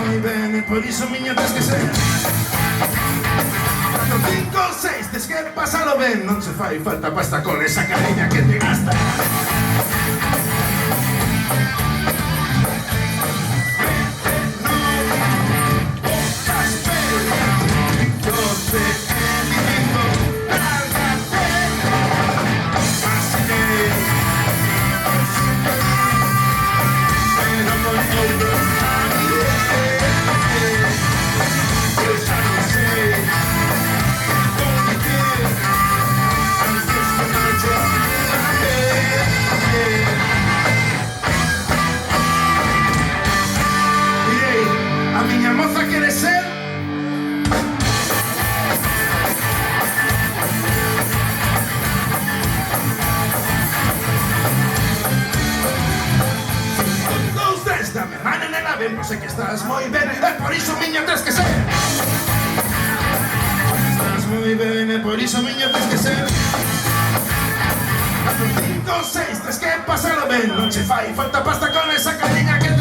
moi ben e por iso miña tes que ser 4, 5, 6, tes que pasalo ben. Non se fai falta pasta con esa cariña que te gasta. A miña moza quere ser dous, tres, dame mano nena, ben, pois é que estás moi ben e por iso miña tes que ser. Estás moi ben e por iso miña tes que ser 4, 5, 6, tes que pasalo ben. Non che fai falta pasta con esa cariña que